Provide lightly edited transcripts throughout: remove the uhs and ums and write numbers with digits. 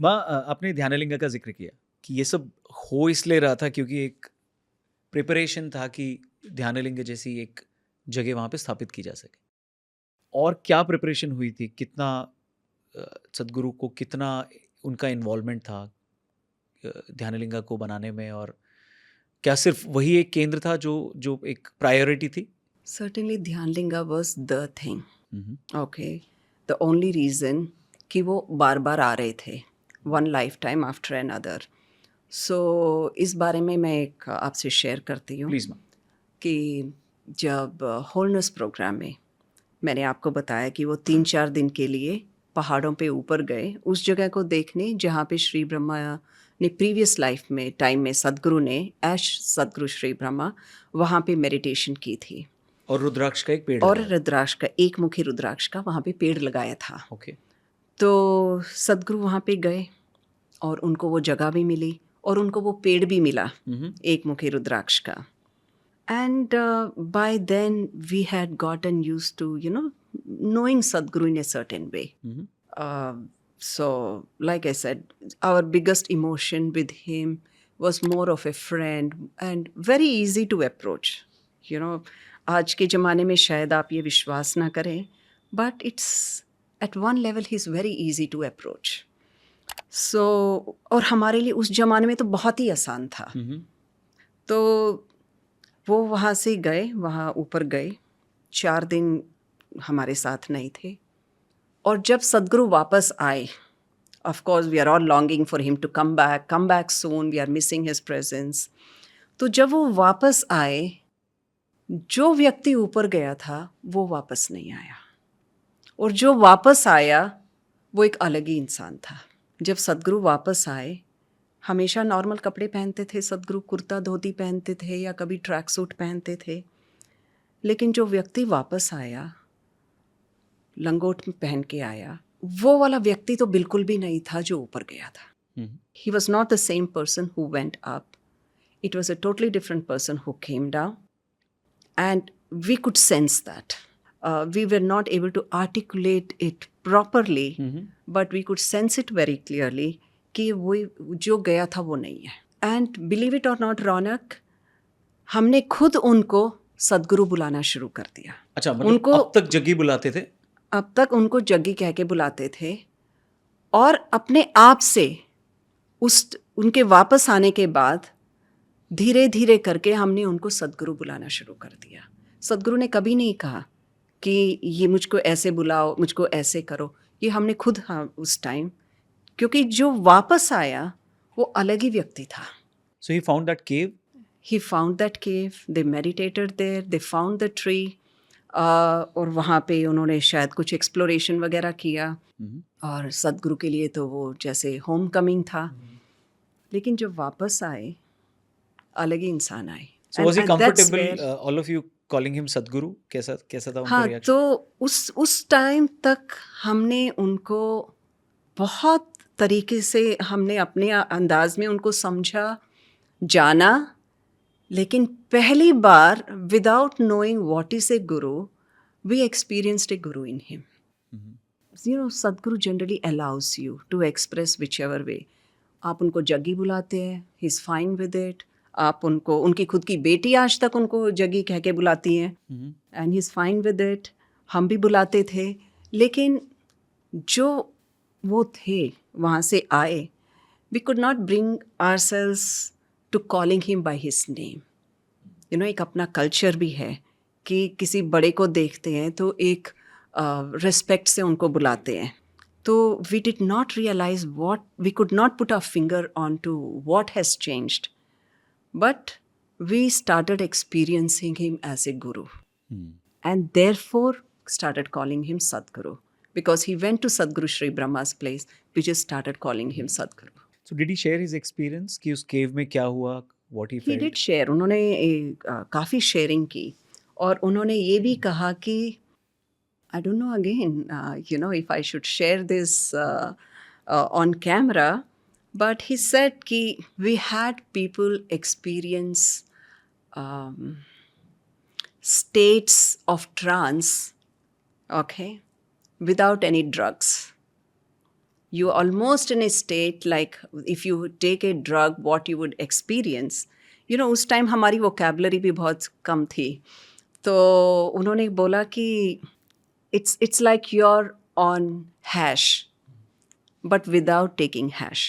माँ आपने ध्यानलिंगा का ज़िक्र किया कि ये सब हो इसलिए रहा था क्योंकि एक प्रिपरेशन था कि ध्यानलिंग जैसी एक जगह वहाँ पे स्थापित की जा सके। और क्या प्रिपरेशन हुई थी? कितना अ, सद्गुरु को कितना उनका इन्वॉल्वमेंट था ध्यानलिंगा को बनाने में और क्या सिर्फ़ वही एक केंद्र था जो जो एक प्रायोरिटी थी? Certainly, Dhyanlinga was the thing. Hmm, hmm. Okay. The only reason कि वो बार बार आ रहे थे, one life time after another. So इस बारे में मैं एक आपसे शेयर करती हूँ प्लीज़ माँ। कि जब होलनेस प्रोग्राम में मैंने आपको बताया कि वो 3-4 दिन के लिए पहाड़ों पे ऊपर गए उस जगह को देखने जहाँ पे श्री ब्रह्मा ने प्रीवियस लाइफ में टाइम में सद्गुरु ने एश सद्गुरु श्री ब्रह्मा वहाँ पे मेडिटेशन की थी और रुद्राक्ष का एक पेड़ और लगाया था। रुद्राक्ष का एक मुखी रुद्राक्ष का वहाँ पे पेड़ लगाया था. ओके। तो सद्गुरु वहाँ पे गए और उनको वो जगह भी मिली और उनको वो पेड़ भी मिला हुँ, हुँ। एक मुखी रुद्राक्ष का. And by then we had gotten used to, knowing Sadhguru in a certain way. Hmm, hmm. So, like I said, our biggest emotion with him was more of a friend and very easy to approach. You know, आज के ज़माने में शायद आप ये विश्वास ना करें, but it's at one level he's very easy to approach. So, और हमारे लिए उस ज़माने में तो बहुत ही आसान था. हुँ, हुँ। तो वो वहाँ से गए, वहाँ ऊपर गए, 4 दिन हमारे साथ नहीं थे और जब सद्गुरु वापस आए, of course we are all longing for him to come back soon, we are missing his presence. तो जब वो वापस आए, जो व्यक्ति ऊपर गया था, वो वापस नहीं आया और जो वापस आया, वो एक अलग ही इंसान था. जब सद्गुरु वापस आए, हमेशा नॉर्मल कपड़े पहनते थे सद्गुरु, कुर्ता धोती पहनते थे या कभी ट्रैक सूट पहनते थे. लेकिन जो व्यक्ति वापस आया, लंगोट पहन के आया, वो वाला व्यक्ति तो बिल्कुल भी नहीं था जो ऊपर गया था. हुँ, हुँ। He was not the same person who went up. It was a totally different person who came down. And we could sense that. We were not able to articulate it properly, hmm, hmm. but we could sense it very clearly कि वो जो गया था वो नहीं है. And believe it or not, रौनक, हमने खुद उनको सद्गुरु बुलाना शुरू कर दिया. अच्छा मतलब उनको अब तक जग्गी बुलाते थे? अब तक उनको जग्गी कह के बुलाते थे और अपने आप से उनके वापस आने के बाद धीरे धीरे करके हमने उनको सद्गुरु बुलाना शुरू कर दिया. सद्गुरु ने कभी नहीं कहा कि ये मुझको ऐसे बुलाओ, मुझको ऐसे करो. ये हमने खुद, हाँ, उस टाइम, क्योंकि जो वापस आया वो अलग ही व्यक्ति था. So he found that cave? He found that cave, they meditated there, they found the tree. और वहाँ पे उन्होंने शायद कुछ एक्सप्लोरेशन वगैरह किया हुँ, हुँ। और सद्गुरु के लिए तो वो जैसे होम कमिंग था. लेकिन जब वापस आए, अलग ही इंसान आए. So was he And that's comfortable, where, all of you calling him Sadhguru? कैसा कैसा था उनका हाँ, रिएक्शन? तो उस टाइम तक हमने उनको बहुत तरीके से हमने अपने अंदाज में उनको समझा, जाना. लेकिन पहली बार without knowing what is a guru, we experienced A Guru in him. Hmm, hmm. Sadhguru generally allows you to express whichever way. आप उनको जग्गी बुलाते हैं, he is fine with it. आप उनको, उनकी खुद की बेटी आज तक उनको जग्गी कह के बुलाती हैं हुँ, हुँ। And he is fine with it. हम भी बुलाते थे. लेकिन जो वो थे वहाँ से आए, we could not bring ourselves to calling him by his name. एक अपना कल्चर भी है कि किसी बड़े को देखते हैं तो एक रिस्पेक्ट से उनको बुलाते हैं. तो we did not realize what, we could not put a finger on to what has changed, but we started experiencing him as a guru hmm. and therefore started calling him Sadguru, because he went to Sadguru Shri Brahma's place. We just started calling him Sadguru. So did he share his experience कि उस केव में क्या हुआ? What he He felt? did share. उन्होंने काफ़ी sharing की और उन्होंने ये भी कहा कि I don't know again, if I should share this on camera, but he said कि we had people experience um, states of trance, okay, without any drugs. You almost in a state like if you take a drug, what you would experience. You know, उस time हमारी vocabulary भी बहुत कम थी. तो उन्होंने बोला कि it's like you're on hash, but without taking hash.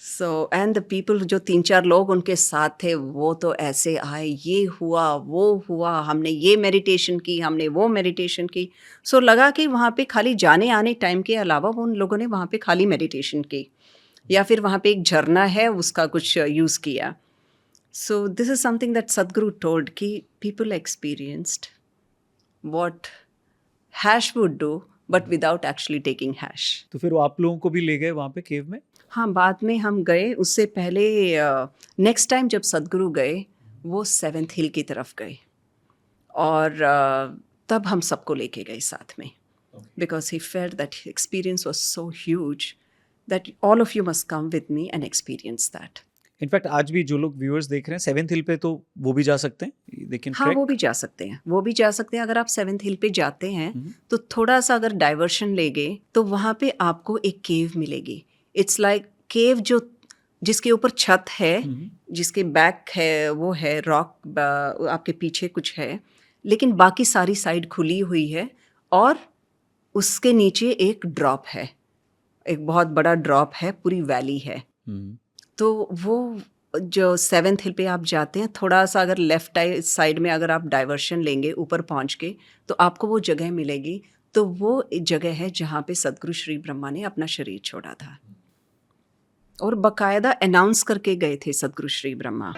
So and the people जो 3-4 लोग उनके साथ थे वो तो ऐसे आए, ये हुआ वो हुआ, हमने ये मेडिटेशन की, हमने वो मेडिटेशन की. सो लगा कि वहाँ पे खाली जाने आने टाइम के अलावा उन लोगों ने वहाँ पे खाली मेडिटेशन की, या फिर वहाँ पे एक झरना है उसका कुछ यूज़ किया. So this is something that सदगुरु टोल्ड कि people experienced what hash would do but without actually taking hash. तो फिर वो आप लोगों को भी ले गए वहाँ पे केव में? हाँ, बाद में हम गए. उससे पहले नेक्स्ट टाइम जब सदगुरु गए वो 7th हिल की तरफ गए, और तब हम सबको लेके गए साथ में, because he felt that experience was so huge that all of you must come with me and experience that. In fact आज भी जो लोग व्यूअर्स देख रहे हैं 7th हिल पे, तो वो भी जा सकते हैं, दे कैन हाँ, ट्रैक. वो भी जा सकते हैं, वो भी जा सकते हैं. अगर आप 7th हिल पे जाते हैं तो थोड़ा सा अगर डाइवर्शन ले गए तो वहाँ पे आपको एक केव मिलेगी. इट्स लाइक केव जो जिसके ऊपर छत है, जिसके बैक है वो है रॉक, आपके पीछे कुछ है, लेकिन बाकी सारी साइड खुली हुई है, और उसके नीचे एक ड्रॉप है, एक बहुत बड़ा ड्रॉप है, पूरी वैली है. तो वो जो 7th हिल पे आप जाते हैं, थोड़ा सा अगर लेफ्ट साइड में अगर आप डाइवर्शन लेंगे ऊपर पहुंच के तो आपको वो जगह मिलेगी. तो वो एक जगह है जहाँ पे सदगुरु श्री ब्रह्मा ने अपना शरीर छोड़ा था, और बकायदा अनाउंस करके गए थे सदगुरु श्री ब्रह्मा.